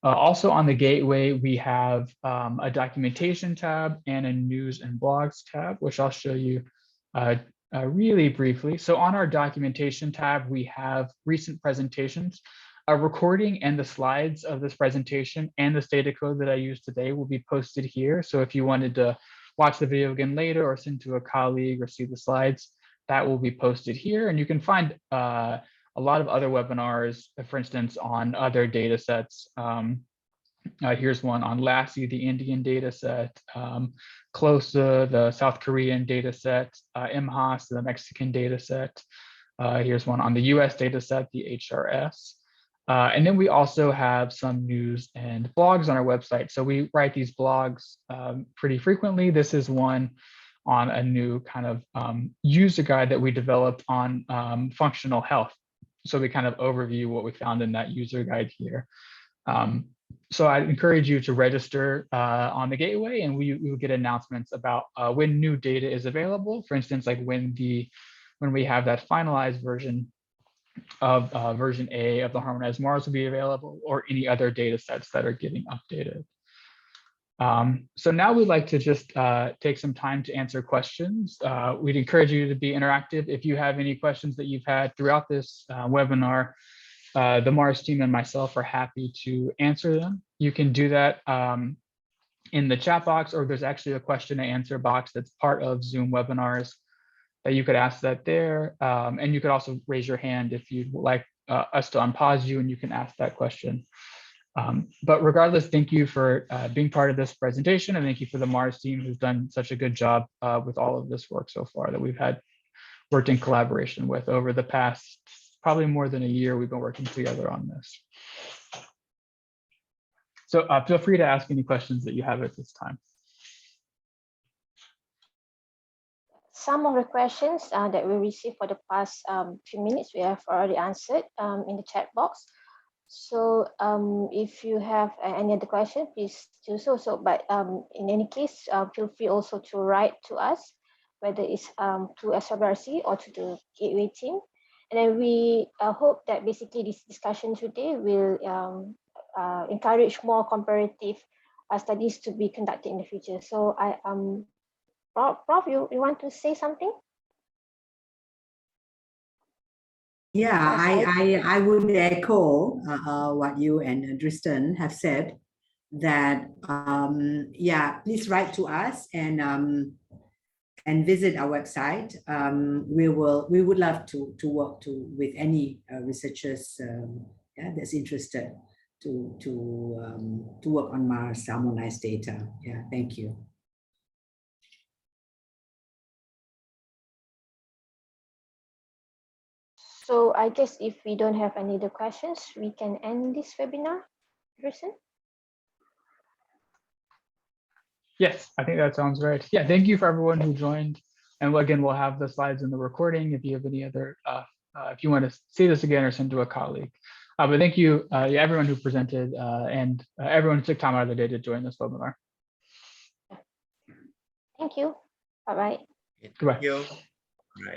Also on the gateway, we have a documentation tab and a news and blogs tab, which I'll show you really briefly. So on our documentation tab, we have recent presentations. A recording and the slides of this presentation and the Stata code that I used today will be posted here. So if you wanted to watch the video again later or send to a colleague or see the slides, that will be posted here. And you can find a lot of other webinars, for instance, on other data sets. Here's one on LASI, the Indian data set, CLOSA, the South Korean data set, MHAS, the Mexican data set. Here's one on the US data set, the HRS. And then we also have some news and blogs on our website. So we write these blogs pretty frequently. This is one on a new kind of user guide that we developed on functional health. So we kind of overview what we found in that user guide here. So I encourage you to register on the gateway, and we will get announcements about when new data is available. For instance, like when we have that finalized version of version A of the Harmonized MARS will be available, or any other data sets that are getting updated. So now we'd like to just take some time to answer questions. We'd encourage you to be interactive. If you have any questions that you've had throughout this webinar, the MARS team and myself are happy to answer them. You can do that in the chat box, or there's actually a question and answer box that's part of Zoom webinars that you could ask that there. And you could also raise your hand if you'd like us to unpause you and you can ask that question. But regardless, thank you for being part of this presentation, and thank you for the MARS team who's done such a good job with all of this work so far that we've worked in collaboration with over the past probably more than a year. We've been working together on this. So feel free to ask any questions that you have at this time. Some of the questions that we received for the past few minutes, we have already answered in the chat box. So if you have any other question, please do so. But in any case, feel free also to write to us, whether it's to SWRC or to the Gateway team. And then we hope that basically this discussion today will encourage more comparative studies to be conducted in the future. So Prof, you want to say something? Yeah, I would echo what you and Tristan have said, that yeah, please write to us and visit our website. We would love to work with any researchers yeah, that's interested to work on MARS harmonized data. Yeah, thank you. So I guess if we don't have any other questions, we can end this webinar, Tristan. Yes, I think that sounds right. Yeah, thank you for everyone who joined. And again, we'll have the slides in the recording if you have any other, if you want to see this again or send to a colleague. But thank you, everyone who presented and everyone who took time out of their day to join this webinar. Thank you. Bye-bye. Goodbye. Thank you.